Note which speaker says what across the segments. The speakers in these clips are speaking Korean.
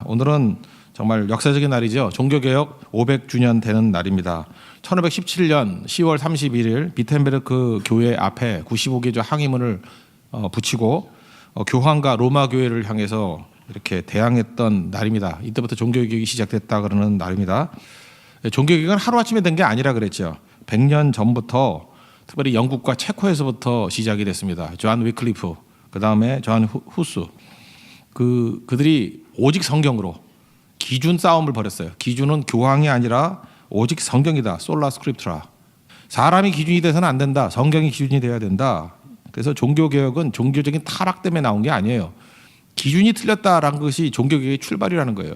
Speaker 1: 오늘은 정말 역사적인 날이죠. 종교개혁 500주년 되는 날입니다. 1517년 10월 31일 비텐베르크 교회 앞에 95개조 항의문을 붙이고 교황과 로마 교회를 향해서 이렇게 대항했던 날입니다. 이때부터 종교개혁이 시작됐다 그러는 날입니다. 종교개혁은 하루아침에 된 게 아니라 그랬죠. 100년 전부터 특별히 영국과 체코에서부터 시작이 됐습니다. 조한 위클리프, 그 다음에 조한 후스. 그들이 오직 성경으로 기준 싸움을 벌였어요. 기준은 교황이 아니라 오직 성경이다. 솔라 스크립트라. 사람이 기준이 돼서는 안 된다. 성경이 기준이 돼야 된다. 그래서 종교개혁은 종교적인 타락 때문에 나온 게 아니에요. 기준이 틀렸다라는 것이 종교개혁의 출발이라는 거예요.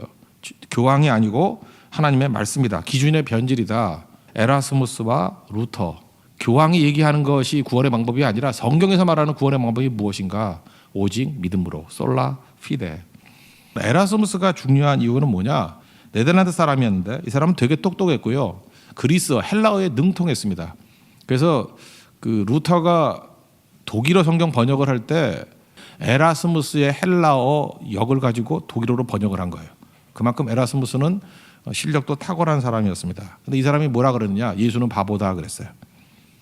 Speaker 1: 교황이 아니고 하나님의 말씀이다. 기준의 변질이다. 에라스무스와 루터. 교황이 얘기하는 것이 구원의 방법이 아니라 성경에서 말하는 구원의 방법이 무엇인가? 오직 믿음으로. 솔라 피데. 에라스무스가 중요한 이유는 뭐냐? 네덜란드 사람이었는데 이 사람은 되게 똑똑했고요. 그리스, 헬라어에 능통했습니다. 그래서 그 루터가 독일어 성경 번역을 할 때 에라스무스의 헬라어 역을 가지고 독일어로 번역을 한 거예요. 그만큼 에라스무스는 실력도 탁월한 사람이었습니다. 근데 이 사람이 뭐라 그러느냐? 예수는 바보다 그랬어요.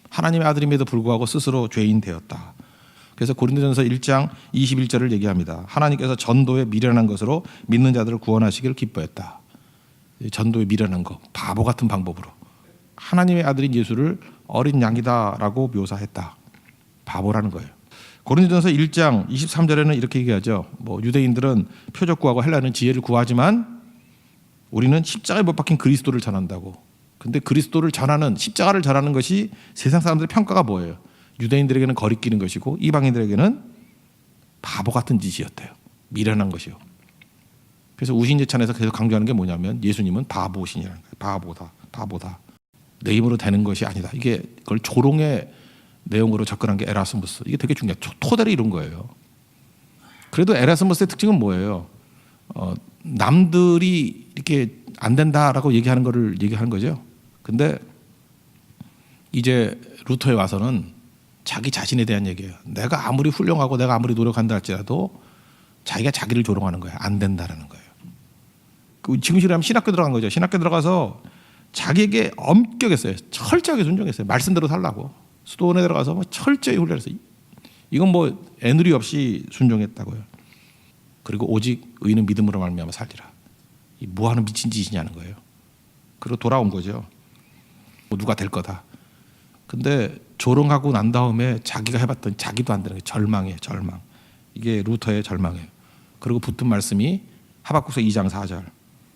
Speaker 1: 하나님의 아들임에도 불구하고 스스로 죄인 되었다. 그래서 고린도전서 1장 21절을 얘기합니다. 하나님께서 전도에 미련한 것으로 믿는 자들을 구원하시기를 기뻐했다. 전도에 미련한 거, 바보 같은 방법으로. 하나님의 아들인 예수를 어린 양이다라고 묘사했다. 바보라는 거예요. 고린도전서 1장 23절에는 이렇게 얘기하죠. 유대인들은 표적 구하고 헬라는 지혜를 구하지만 우리는 십자가에 못 박힌 그리스도를 전한다고. 근데 그리스도를 전하는, 십자가를 전하는 것이 세상 사람들의 평가가 뭐예요? 유대인들에게는 거리끼는 것이고 이방인들에게는 바보 같은 짓이었대요. 미련한 것이요. 그래서 우신제찬에서 계속 강조하는 게 뭐냐면 예수님은 바보신이라는 거예요. 바보다. 내 힘으로 되는 것이 아니다. 이게 그걸 조롱의 내용으로 접근한 게 에라스무스. 이게 되게 중요해요. 토대를 이룬 거예요. 그래도 에라스무스의 특징은 뭐예요? 남들이 이렇게 안 된다라고 얘기하는 거를 얘기하는 거죠. 근데 이제 루터에 와서는 자기 자신에 대한 얘기예요. 내가 아무리 훌륭하고 내가 아무리 노력한다 할지라도 자기가 자기를 조롱하는 거예요. 안 된다라는 거예요. 지금식으로 하면 신학교 들어간 거죠. 신학교 들어가서 자기에게 엄격했어요. 철저하게 순종했어요. 말씀대로 살라고. 수도원에 들어가서 철저히 훈련했어요. 이건 애누리 없이 순종했다고요. 그리고 오직 의는 믿음으로 말미암아 살리라. 뭐하는 미친 짓이냐는 거예요. 그리고 돌아온 거죠. 누가 될 거다. 근데 조롱하고 난 다음에 자기가 해봤더니 자기도 안 되는 거예요. 절망이에요. 절망. 이게 루터의 절망이에요. 그리고 붙은 말씀이 하박국서 2장 4절.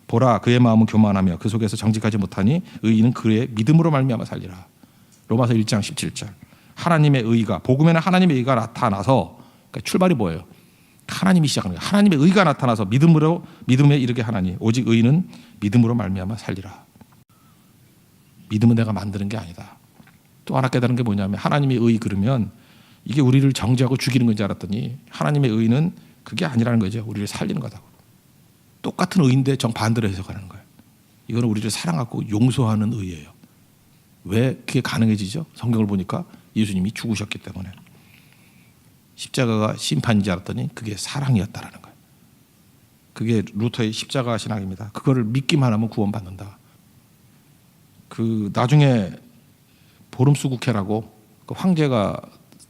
Speaker 1: 보라 그의 마음은 교만하며 그 속에서 정직하지 못하니 의인은 그의 믿음으로 말미암아 살리라. 로마서 1장 17절. 하나님의 의가, 복음에는 하나님의 의가 나타나서, 그러니까 출발이 뭐예요? 하나님이 시작하는 거예요. 하나님의 의가 나타나서 믿음에 이르게 하나니 오직 의인은 믿음으로 말미암아 살리라. 믿음은 내가 만드는 게 아니다. 또 하나 깨달은 게 뭐냐면 하나님의 의 그러면 이게 우리를 정죄하고 죽이는 건지 알았더니 하나님의 의는 그게 아니라는 거죠. 우리를 살리는 거다. 똑같은 의인데 정반대로 해석하는 거예요. 이거는 우리를 사랑하고 용서하는 의예요. 왜 그게 가능해지죠? 성경을 보니까 예수님이 죽으셨기 때문에. 십자가가 심판인지 알았더니 그게 사랑이었다라는 거예요. 그게 루터의 십자가 신앙입니다. 그거를 믿기만 하면 구원받는다. 나중에 보름수국회라고 그 황제가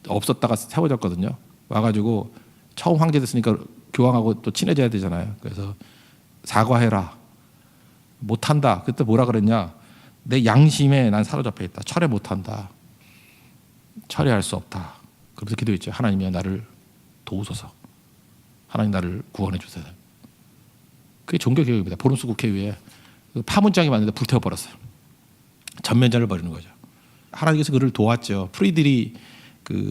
Speaker 1: 없었다가 세워졌거든요. 와가지고 처음 황제 됐으니까 교황하고 또 친해져야 되잖아요. 그래서 사과해라. 못한다. 그때 뭐라 그랬냐? 내 양심에 난 사로잡혀 있다. 철회 못한다. 철회할 수 없다. 그래서 기도했죠. 하나님이여 나를 도우소서. 하나님 나를 구원해 주세요. 그게 종교개혁입니다. 보름수국회의회 파문장이 왔는데 불태워버렸어요. 전면전을 벌이는 거죠. 하나님께서 그를 도왔죠. 프리드리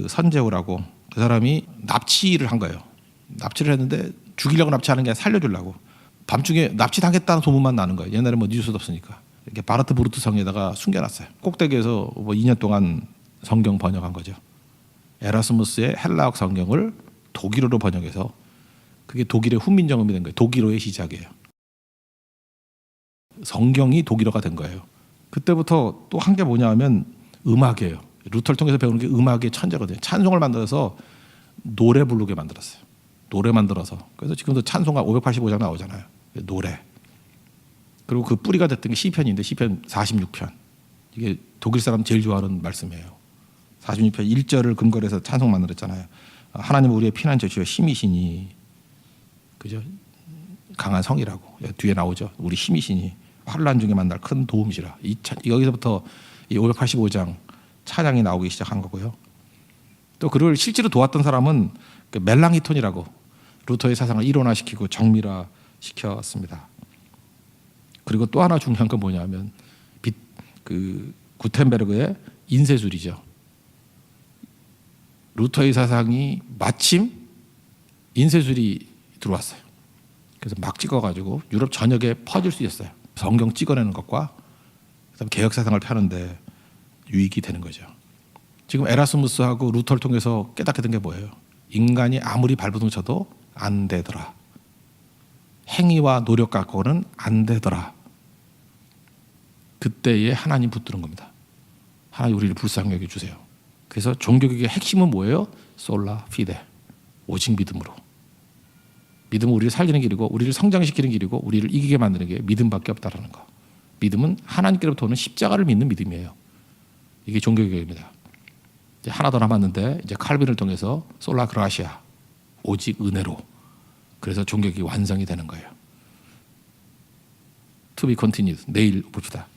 Speaker 1: 선제오라고 그 사람이 납치를 한 거예요. 납치를 했는데 죽이려고 납치하는 게 아니라 살려주려고. 밤중에 납치당했다는 소문만 나는 거예요. 옛날에 뉴스도 없으니까. 이렇게 바르트부르트 성에다가 숨겨놨어요. 꼭대기에서 2년 동안 성경 번역한 거죠. 에라스무스의 헬라어 성경을 독일어로 번역해서 그게 독일의 훈민정음이 된 거예요. 독일어의 시작이에요. 성경이 독일어가 된 거예요. 그때부터 또 한 게 뭐냐 하면 음악이에요. 루터를 통해서 배우는 게 음악의 천재거든요. 찬송을 만들어서 노래 부르게 만들었어요. 노래 만들어서. 그래서 지금도 찬송가 585장 나오잖아요. 노래. 그리고 그 뿌리가 됐던 게 시편인데 시편 46편. 이게 독일 사람 제일 좋아하는 말씀이에요. 46편 1절을 근거로 해서 찬송 만들었잖아요. 하나님 우리의 피난처시여 힘이시니, 그죠? 강한 성이라고 뒤에 나오죠. 우리 힘이시니 환난 중에 만날 큰 도움이시라. 여기서부터 이 585장 찬양이 나오기 시작한 거고요. 또 그를 실제로 도왔던 사람은 그 멜랑히톤이라고 루터의 사상을 일원화시키고 정밀화시켰습니다. 그리고 또 하나 중요한 건 뭐냐면 그 구텐베르그의 인쇄술이죠. 루터의 사상이 마침 인쇄술이 들어왔어요. 그래서 막 찍어가지고 유럽 전역에 퍼질 수 있었어요. 성경 찍어내는 것과 그다음 개혁 사상을 펴는데 유익이 되는 거죠. 지금 에라스무스하고 루터를 통해서 깨닫게 된 게 뭐예요? 인간이 아무리 발버둥 쳐도 안 되더라. 행위와 노력 갖고는 안 되더라. 그때에 하나님 붙드는 겁니다. 하나님 우리를 불쌍히 여겨주세요. 그래서 종교개혁의 핵심은 뭐예요? 솔라 피데, 오직 믿음으로. 믿음은 우리를 살리는 길이고 우리를 성장시키는 길이고 우리를 이기게 만드는 게 믿음밖에 없다라는 거. 믿음은 하나님께로부터 오는 십자가를 믿는 믿음이에요. 이게 종교개혁입니다. 이제 하나 더 남았는데 이제 칼빈을 통해서 솔라 그라시아, 오직 은혜로. 그래서 종교개혁이 완성이 되는 거예요. To be continued. 내일 봅시다.